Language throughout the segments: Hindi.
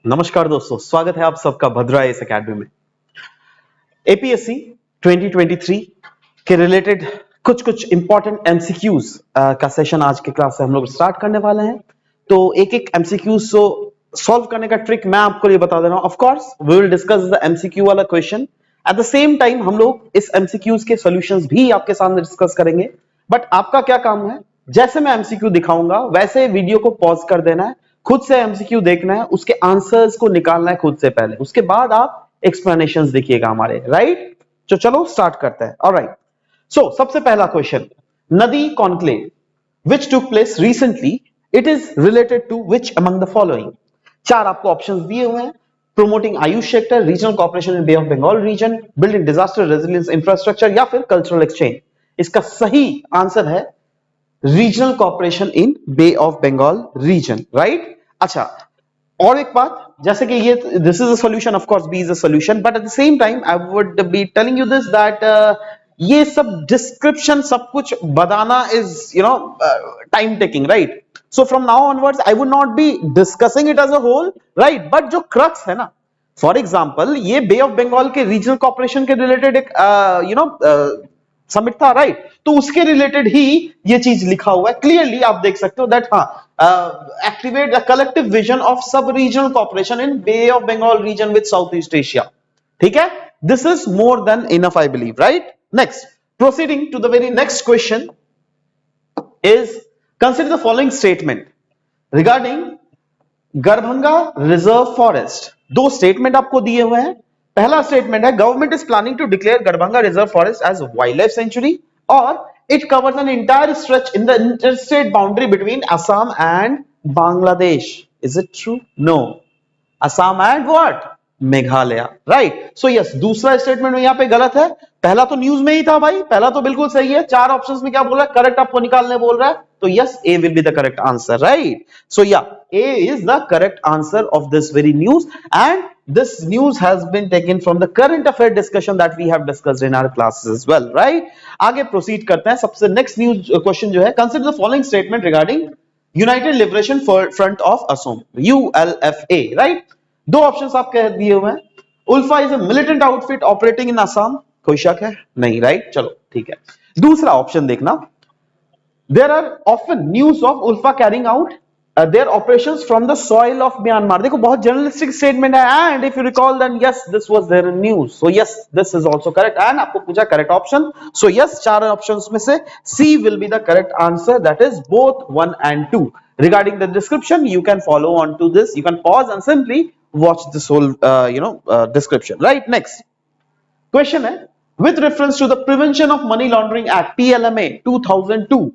नमस्कार दोस्तों, स्वागत है आप सबका भद्रा एस एकेडमी में। एपीएससी 2023 के रिलेटेड कुछ इंपॉर्टेंट एमसीक्यूज का सेशन आज के क्लास से हम लोग स्टार्ट करने वाले हैं। तो एक एक एमसीक्यूज को सॉल्व करने का ट्रिक मैं आपको ये बता दे रहा हूं। Of course we will discuss the MCQ वाला question, at the same time हम लोग इस एमसीक्यूज के सॉल्यूशंस भी आपके सामने डिस्कस करेंगे। बट आपका क्या काम है, जैसे मैं एमसीक्यू दिखाऊंगा वैसे वीडियो को पॉज कर देना है, खुद से एमसीक्यू देखना है, उसके आंसर्स को निकालना है खुद से पहले, उसके बाद आप एक्सप्लेनेशंस देखिएगा हमारे, राइट। तो चलो स्टार्ट करते हैं। ऑलराइट, सो सबसे पहला question, NADI conclave which took place recently, it is related to which among the following. चार आपको ऑप्शंस दिए हुए हैं। Promoting Ayush sector, regional corporation in Bay of Bengal region, building disaster resilience infrastructure, या फिर कल्चरल एक्सचेंज। इसका सही आंसर है regional corporation in Bay of Bengal region, right. अच्छा, और एक बात, जैसे कि ये this is a solution, of course B is a solution, but at the same time I would be telling you this that ये सब डिस्क्रिप्शन सब कुछ बताना is time taking, right. So from now onwards I would not be discussing it as a whole, right, but जो क्रक्स है ना, फॉर एग्जाम्पल ये बे ऑफ बंगाल के रीजनल कॉर्पोरेशन के रिलेटेड एक समिट था, राइट, तो उसके रिलेटेड ही ये चीज लिखा हुआ है। क्लियरली आप देख सकते हो that activate the collective vision of sub regional corporation in Bay of Bengal region with South East Asia. ठीक है, this is more than enough I believe, right. Next, proceeding to the very next question is consider the following statement regarding Garbhanga reserve forest. दो स्टेटमेंट आपको दिए हुए हैं। पहला स्टेटमेंट है, government is planning to declare Garbhanga reserve forest as wild life sanctuary और it covers an entire stretch in the interstate boundary between Assam and Bangladesh. Is it true? No, Assam and what? Meghalaya, right. So yes, दूसरा स्टेटमेंट में यहां पे गलत है। पहला तो न्यूज में ही था भाई, पहला तो बिल्कुल सही है। चार ऑप्शंस में क्या बोल रहा है, करेक्ट आपको निकालने बोल रहा है, तो yes, A will be the correct answer, right. So yeah, A is the correct answer of this very news, and this news has been taken from the current affair discussion that we have discussed in our classes as well, right। आगे प्रोसीड करते हैं। सबसे नेक्स्ट न्यूज क्वेश्चन जो है, consider the following statement regarding United Liberation Front of Assam, ULFA, right. दो ऑप्शंस आपके दिए हुए हैं। ULFA is a militant outfit operating in Assam, कोई शक है? नहीं, राइट, चलो ठीक है। दूसरा ऑप्शन देखना, there are often news of ULFA carrying out their operations from the soil of Myanmar। देखो बहुत जर्नलिस्टिक स्टेटमेंट है, and if you recall then yes, this was their news, so yes, this is also correct, and आपको पूछा करेक्ट ऑप्शन, so yes, चार ऑप्शंस में से C will be the correct answer, that is both 1 and 2। regarding the description, you can follow on to this, you can pause and simply watch this whole description, right। next question है, with reference to the Prevention of Money Laundering Act PLMA 2002,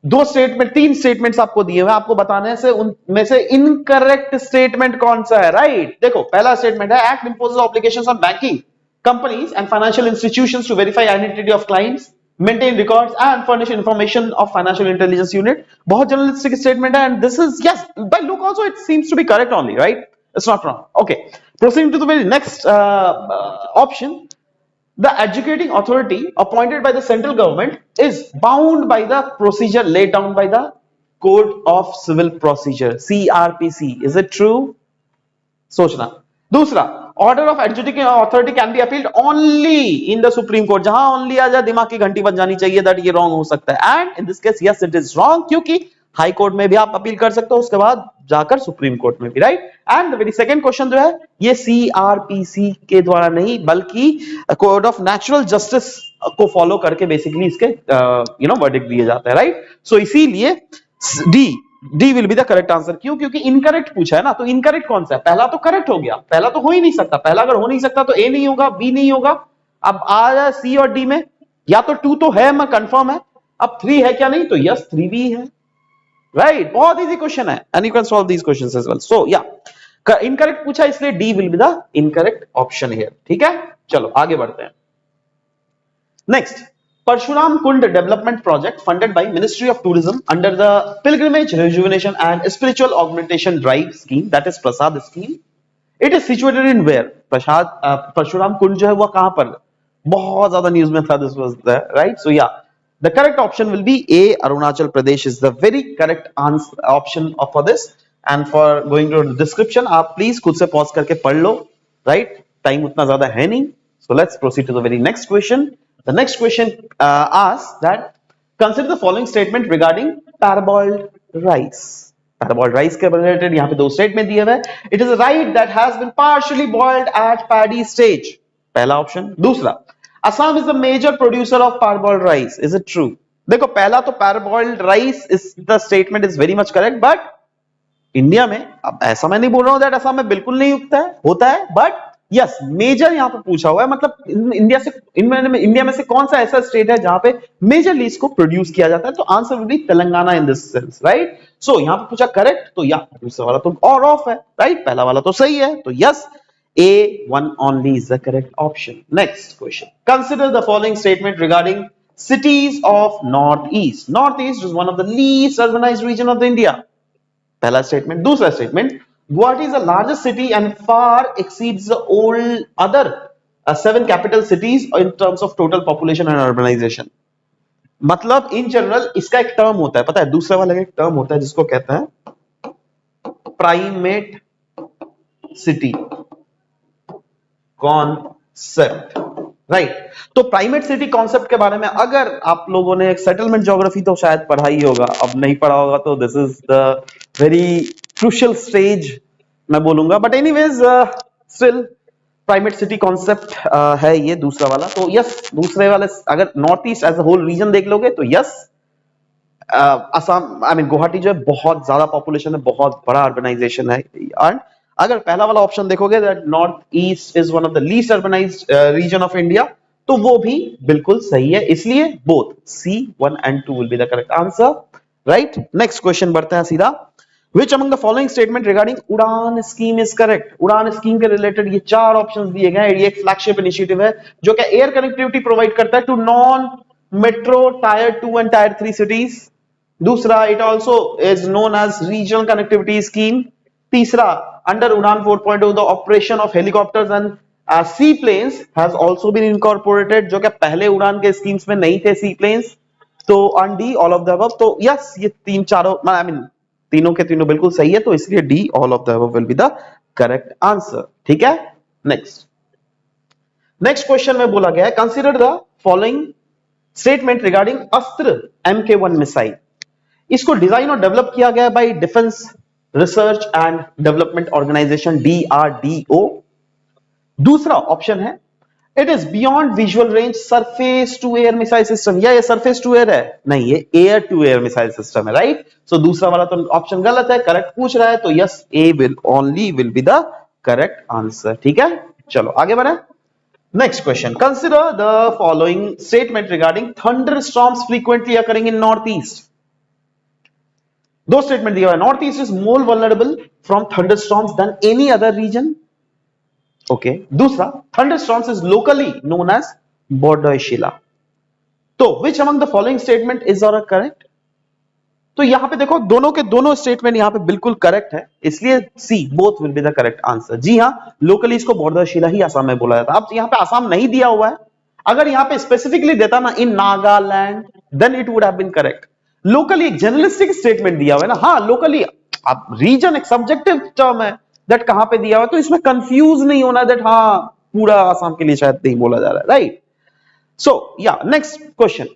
दो स्टेटमेंट, तीन स्टेटमेंट्स आपको दिए हुए, आपको बताने से उनमें से इनकरेक्ट स्टेटमेंट कौन सा है, राइट। देखो, पहला स्टेटमेंट है, act imposes obligations on banking companies and financial institutions to verify identity of clients, maintain records and furnish information of financial intelligence unit. बहुत जर्नलिस्टिक स्टेटमेंट है, and this is yes, by look also it seems to be correct only, right, it's not wrong. Okay, proceeding to the very next option, the educating authority appointed by the central government is bound by the procedure laid down by the Code of Civil Procedure, CRPC। Is it true? सोचना। दूसरा, order of adjudicating authority can be appealed only in the Supreme Court। जहां only आ जाए, दिमाग की घंटी बज जानी चाहिए, that ये wrong हो सकता है, and in this case yes it is wrong, क्योंकि हाई कोर्ट में भी आप अपील कर सकते हो, उसके बाद जाकर सुप्रीम कोर्ट में भी, right. And the very second question जो है, ये सीआरपीसी के द्वारा नहीं बल्कि कोड ऑफ नेचुरल जस्टिस को फॉलो करके बेसिकली इसके वर्डिक्ट दिए जाते हैं, राइट। सो इसीलिए D will be the correct answer. क्यों? क्योंकि इनकरेक्ट पूछा है ना, तो इनकरेक्ट कौन सा है? पहला तो करेक्ट हो गया, पहला तो हो ही नहीं सकता, पहला अगर हो नहीं सकता तो ए नहीं होगा, बी नहीं होगा। अब आ जाए सी और डी में, या तो 2 तो है, मैं कंफर्म है, अब 3 है क्या? नहीं, तो यस 3 भी है, राइट। बहुत इजी क्वेश्चन है, and you can solve these questions as well. So yeah, incorrect पूछा, इसलिए D will be the incorrect option here, ठीक है। चलो आगे बढ़ते हैं। Next, Parshuram Kund development project funded by ministry of tourism under the pilgrimage rejuvenation and spiritual augmentation drive scheme, that is PRASAD scheme. It is situated in where? Parshuram Kund जो है वो कहां पर? बहुत ज्यादा न्यूज में था, this was there, right. So या, the correct option will be A, Arunachal Pradesh is the very correct answer option for this, and for going to description आप प्लीज खुद से पॉज करके पढ़ लो, राइट? टाइम उतना ज्यादा है नहीं, so let's proceed to the very next question. The next question asks that consider the following statement regarding parboiled rice. Parboiled rice के रिलेटेड यहाँ पे दो स्टेटमेंट दिए हुए हैं. It is right that has been partially boiled at paddy stage, पहला ऑप्शन. दूसरा, Assam is the major producer of parboiled rice. Is it true? देखो पहला तो parboiled rice is the statement is very much correct, but India में, अब ऐसा मैं नहीं बोल रहा हूं दैट असम में बिल्कुल नहीं उगता है, होता है, बट यस मेजर यहां पे पूछा हुआ है, मतलब इंडिया में से कौन सा ऐसा स्टेट है जहां पे मेजरली इसको प्रोड्यूस किया जाता है, तो answer will be Telangana in this sense, right? So यहां पे पूछा करेक्ट, तो या दूसरा वाला तो और ऑफ है, राइट? पहला वाला तो सही है, तो yes A1 only is the correct option. Next question. Consider the following statement regarding cities of Northeast. Northeast is one of the least urbanized region of the India. पहला statement. दूसरा statement. Guwahati is the largest city and far exceeds the all other 7 capital cities in terms of total population and urbanization. मतलब in general इसका एक term होता है, पता है? दूसरे वाले का एक term होता है जिसको कहते हैं primate city कॉन्सेप्ट, राइट? तो प्राइमेट सिटी कॉन्सेप्ट के बारे में अगर आप लोगों ने एक सेटलमेंट ज्योग्राफी तो शायद पढ़ा ही होगा, अब नहीं पढ़ा होगा तो this is the very crucial stage मैं बोलूंगा, but anyways still primate city concept है ये दूसरा वाला. तो यस दूसरे वाले अगर north east as a whole region देख लोगे तो yes Assam, I mean Guwahati जो है बहुत ज्यादा पॉपुलेशन है, बहुत बड़ा अर्बनाइजेशन है. एंड अगर पहला वाला ऑप्शन देखोगे that north east is one of the least urbanised region of India, तो वो भी बिल्कुल सही है, इसलिए both C1 and 2 will be the correct answer, right? Next question बढ़ते हैं सीधा. Which among the following statement regarding उड़ान स्कीम इज करेक्ट? उड़ान स्कीम के रिलेटेड ये चार ऑप्शंस दिए गए हैं. ये एक फ्लैगशिप इनिशिएटिव है जो कि एयर कनेक्टिविटी प्रोवाइड करता है to non metro tier 2 and tier 3 cities. दूसरा, it also is known as regional connectivity scheme. तीसरा, under Udan 4.0 the operation of helicopters and seaplanes has also been incorporated, जो कि पहले उड़ान के स्कीम्स में नहीं थे seaplanes. तो on D all of the above. तो यस ये तीन चारों आई मीन तीनों के तीनों बिल्कुल सही है, तो इसलिए D all of the above will be the correct answer. ठीक है? नेक्स्ट क्वेश्चन में बोला गया है consider the following statement regarding Astra MK1 missile. इसको डिजाइन और डेवलप किया गया by defence research and development organisation DRDO. दूसरा ऑप्शन है it is beyond visual range surface to air missile system. या ये सरफेस टू एयर है? नहीं, ये air to air missile system है, राइट? सो दूसरा वाला तो ऑप्शन गलत है, करेक्ट पूछ रहा है, तो yes A will be the correct answer. ठीक है, चलो आगे बढ़े. Next question. Consider the following statement regarding thunderstorms frequently occurring in north east. दो स्टेटमेंट दिया हुआ है. North east is more vulnerable from thunderstorms than any other region. Okay. दूसरा, thunderstorms is locally known as Bordoisila. तो which among the following statement is are correct? तो यहां पे देखो दोनों के दोनों स्टेटमेंट यहां पे बिल्कुल करेक्ट है, इसलिए C both will be the correct answer. जी हां, लोकली इसको बोर्डोइशिला ही असम में बोला जाता है. अब यहां पे असम नहीं दिया हुआ है, अगर यहां पे स्पेसिफिकली देता ना in Nagaland then it would have been correct. Locally एक जनरलिस्टिक स्टेटमेंट दिया हुआ है ना. हाँ लोकली, अब रीजन एक सब्जेक्टिव टर्म है दैट कहां पे दिया हुआ है, तो इसमें कंफ्यूज नहीं होना दैट हाँ पूरा आसाम के लिए शायद नहीं बोला जा रहा है, राइट? सो या next question.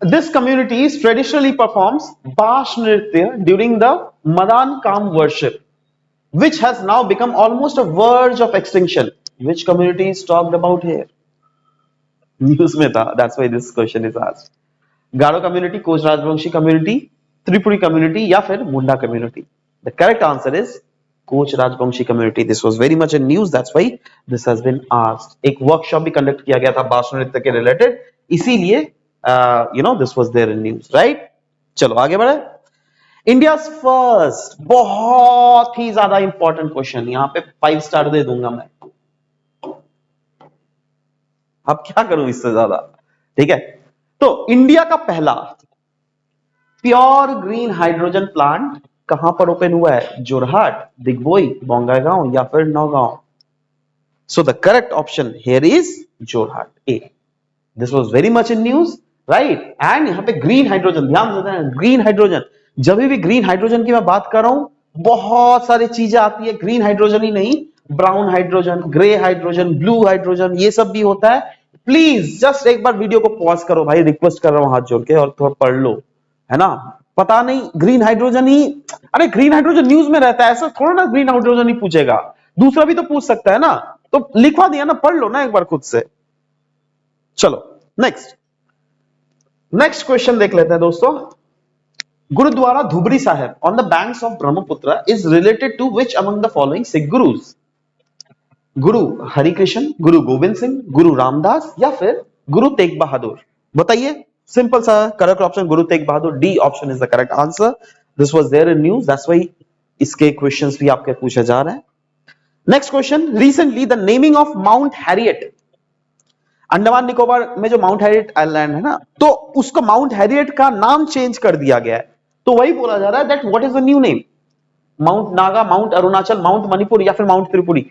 This community traditionally performs Bash Nritya during the Madan Kam worship, which has now become almost a verge of extinction. Which community is talked about here? News में था, that's why this question is asked. Garo community, Koch Rajbanshi community, Tripuri community या फिर Munda community? The correct answer is Koch Rajbanshi community. This was very much in news, that's why this has been asked. एक वर्कशॉप भी कंडक्ट किया गया था बाश नृत्य के रिलेटेड, इसीलिए this was there in news, right? चलो आगे बढ़े. इंडिया फर्स्ट, बहुत ही ज्यादा इंपॉर्टेंट क्वेश्चन, यहां पे 5 स्टार दे दूंगा मैं. अब क्या करूं इससे ज्यादा, ठीक है? तो इंडिया का पहला प्योर ग्रीन हाइड्रोजन प्लांट कहां पर ओपन हुआ है? जोरहाट, दिग्बोई, बोंगाईगांव या फिर Naugaon? So the correct option here is Jorhat, A. This was very much in news. Right. And यहाँ पे ग्रीन हाइड्रोजन, ध्यान देते हैं, ग्रीन हाइड्रोजन, जब भी ग्रीन हाइड्रोजन की मैं बात कर रहा हूं बहुत सारी चीजें आती है, ग्रीन हाइड्रोजन ही नहीं, brown hydrogen, grey hydrogen, blue hydrogen, ये सब भी होता है। प्लीज जस्ट एक बार वीडियो को पॉज करो भाई, रिक्वेस्ट कर रहा हूं हाथ जोड़ के, और थोड़ा पढ़ लो, है ना। पता नहीं ग्रीन हाइड्रोजन ही, अरे ग्रीन हाइड्रोजन न्यूज में रहता है, ऐसा थोड़ा ना ग्रीन हाइड्रोजन ही पूछेगा, दूसरा भी तो पूछ सकता है ना, तो लिखवा दिया ना, पढ़ लो ना एक बार खुद से। चलो नेक्स्ट क्वेश्चन देख लेते हैं दोस्तों। Gurdwara Dhubri Sahib on the banks of Brahmaputra is related to which among the following Sikh gurus? Guru Harkrishan, गुरु गोविंद सिंह, गुरु रामदास, या फिर गुरु तेग बहादुर? बताइए, सिंपल सा correct option Guru Tegh Bahadur, D option is the correct answer. This was there in news, that's why इसके क्वेश्चंस भी आपके पूछे जा रहे हैं। Next question, recently the naming of mount Harriet, Andaman Nicobar में जो माउंट हैरियट आइलैंड है ना, तो उसको माउंट हैरियट का नाम चेंज कर दिया गया है, तो वही बोला जा रहा है that what is the new name? Mount Naga, mount Arunachal, mount Manipur, या फिर mount Tripuri?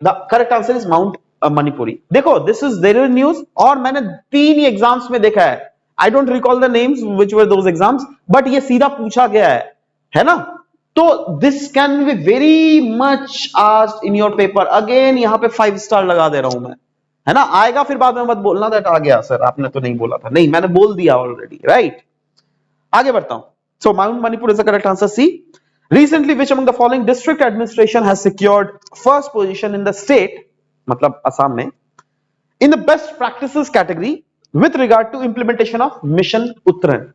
The correct answer is mount Manipuri. देखो this is there in news, और मैंने 3 एग्जाम्स में देखा है, I don't recall the names which were those exams, but ये सीधा पूछा गया है ना। तो this can be very much asked in your paper. Again यहां पे 5 स्टार लगा दे रहा हूं मैं, है ना। आएगा फिर बाद में मत बोलना दैट आ गया सर आपने तो नहीं बोला था, नहीं मैंने बोल दिया ऑलरेडी, राइट। आगे बढ़ता हूं। So mount Manipur is the correct answer, C. Recently, which among the following district administration has secured first position in the state, मतलब असम में, in the best practices category with regard to implementation of Mission Uttaran?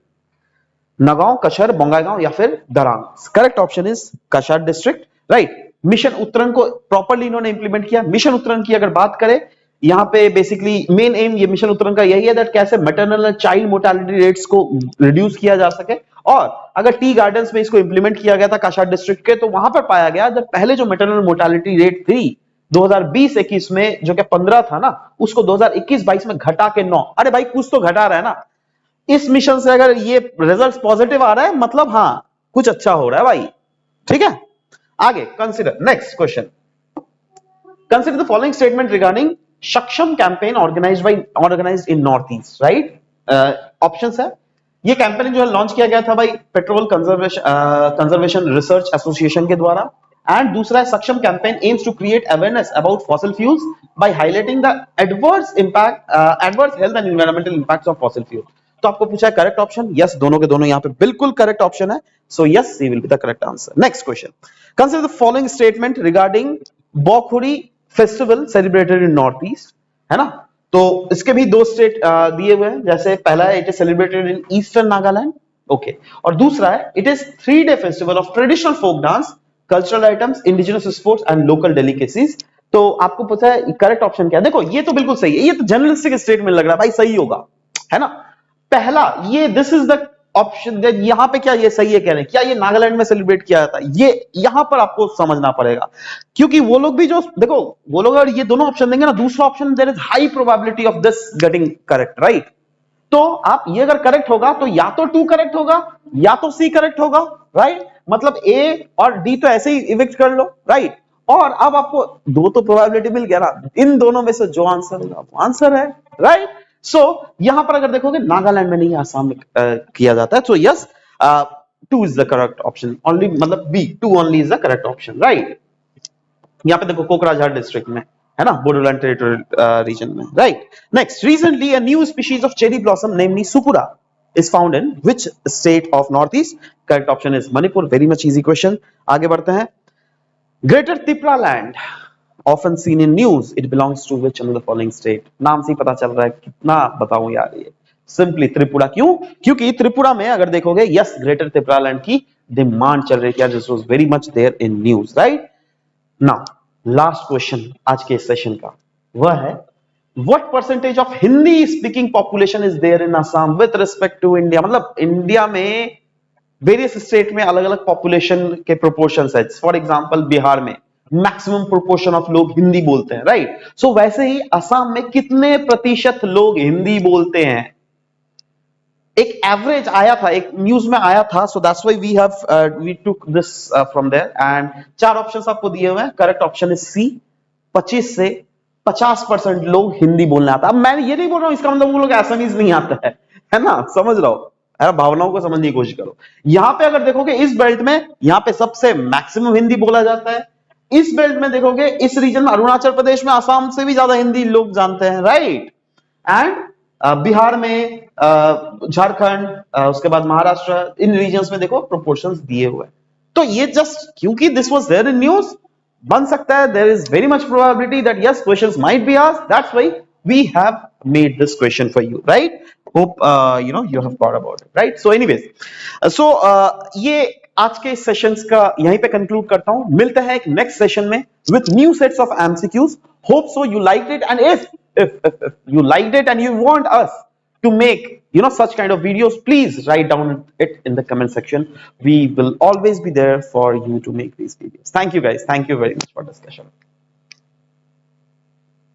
Nagaon, Cachar, Bongaigaon, या फिर Darrang? Correct option is Cachar district, right. Mission Uttaran को प्रॉपर्ली इन्होंने इंप्लीमेंट किया। मिशन उत्तरन की अगर बात करें, यहाँ पे बेसिकली मेन एम ये मिशन उत्तरन का यही है दैट कैसे maternal and child mortality rates को रिड्यूस किया जा सके। और अगर टी गार्डन्स में इसको इंप्लीमेंट किया गया था काशार डिस्ट्रिक्ट के, तो वहां पर पाया गया जब पहले जो मैटरनल मोर्टेलिटी रेट थी 2020-21 में जो कि 15 था ना, उसको 2021-22 में घटा के 9। अरे भाई कुछ तो घटा रहा है ना, इस मिशन से अगर ये रिजल्ट पॉजिटिव आ रहा है मतलब हाँ कुछ अच्छा हो रहा है भाई, ठीक है। आगे consider next question, consider the following statement regarding सक्षम कैंपेन ऑर्गेनाइज्ड इन नॉर्थ ईस्ट, राइट। ऑप्शंस है, ये कैंपेन जो है लॉन्च किया गया था भाई पेट्रोल कंजर्वेशन रिसर्च एसोसिएशन के द्वारा। एंड दूसरा है Saksham campaign aims to create awareness about fossil fuels by highlighting the adverse health and environmental impacts of fossil fuel. तो आपको पूछा है करेक्ट ऑप्शन, यस, दोनों के दोनों यहाँ पे बिल्कुल करेक्ट ऑप्शन है, so yes C will be the correct answer. Next question, consider the following statement regarding Bokhuri festival celebrated in north east, है ना। तो इसके भी 2 स्टेट दिए हुए हैं, जैसे पहला है it is celebrated in eastern Nagaland, okay, और दूसरा है it is 3-day festival of traditional folk dance, cultural items, indigenous sports and local delicacies. तो आपको पता है करेक्ट ऑप्शन क्या है? देखो ये तो बिल्कुल सही है, ये तो जर्नलिस्टिक स्टेटमेंट लग रहा है भाई, सही होगा, है ना। पहला ये दिस इज द ऑप्शन, यहां पे क्या ये सही है कह रहे हैं, क्या ये नागालैंड में सेलिब्रेट किया जाता है? ये यहां पर आपको समझना पड़ेगा, क्योंकि वो लोग भी जो देखो वो लोग अगर ये दोनों ऑप्शन देंगे ना, दूसरा option there is high probability of this getting correct, right. तो आप ये अगर करेक्ट होगा तो या तो 2 करेक्ट होगा या तो सी करेक्ट होगा, राइट। मतलब ए और डी तो ऐसे ही इविक्ट कर लो, राइट। और अब आपको 2 तो प्रोबेबिलिटी मिल गया ना, इन दोनों में से जो आंसर होगा वो आंसर है, राइट। सो यहां पर अगर देखोगे नागालैंड में नहीं, आसाम में किया जाता है, so yes 2 is the correct option, only मतलब B 2 only is the correct option, right. यहां पे देखो कोकराझार डिस्ट्रिक्ट में, है ना, बोडोलैंड टेरिटोरियल रीजन में, right. Next, recently a new species of cherry blossom namely sakura is found in which state of northeast? Correct option is Manipur. Very much easy question. आगे बढ़ते हैं। Greater Tripura land often seen in news, it belongs to which of the following state? नाम से ही पता चल रहा है, कितना बताऊं यार, ये सिंपली त्रिपुरा। क्यों? क्योंकि त्रिपुरा में अगर देखोगे यस ग्रेटर त्रिपुरा लैंड की डिमांड चल रही थी, this was very much there in news, right. Now last question आज के सेशन का वह है what percentage of Hindi speaking population is there in Assam with respect to India? मतलब इंडिया में वेरियस स्टेट में अलग अलग पॉपुलेशन के प्रोपोर्शंस है। फॉर एग्जांपल बिहार में मैक्सिमम प्रोपोर्शन ऑफ लोग हिंदी बोलते हैं, राइट। सो वैसे ही असम में कितने प्रतिशत लोग हिंदी बोलते हैं? एक एवरेज आया था, एक न्यूज में आया था, so that's why we took this from there. And 4 options आपको दिए हुए हैं, करेक्ट ऑप्शन इज सी, 25 से 50% लोग हिंदी बोलने आता है। अब मैं ये नहीं बोल रहा हूं इसका मतलब वो लोग असमीज नहीं आता है, है ना, समझ रहा हो, है, भावनाओं को समझने की कोशिश करो। यहां पे अगर देखोगे इस बेल्ट में, यहां पे सबसे मैक्सिमम हिंदी बोला जाता है। इस बेल्ट में देखोगे, इस रीजन में अरुणाचल प्रदेश में आसाम से भी ज्यादा हिंदी लोग जानते हैं, राइट। एंड बिहार में, झारखंड, उसके बाद महाराष्ट्र, इन रीजन्स में देखो प्रोपोर्शंस दिए हुए हैं। तो ये जस्ट क्योंकि this was there in news, बन सकता है, there is very much probability that yes questions might be asked, that's why we have made this question for you, right. Hope you have got about it, right. So anyways, so ये आज के सेशंस का यहीं पे कंक्लूड करता हूं। मिलते हैं एक नेक्स्ट सेशन में with new sets of MCQs. Hope so you liked it, and if you liked it and you want us to make such kind of videos, please write down it in the comment section. We will always be there for you to make these videos. Thank you guys, thank you very much for discussion.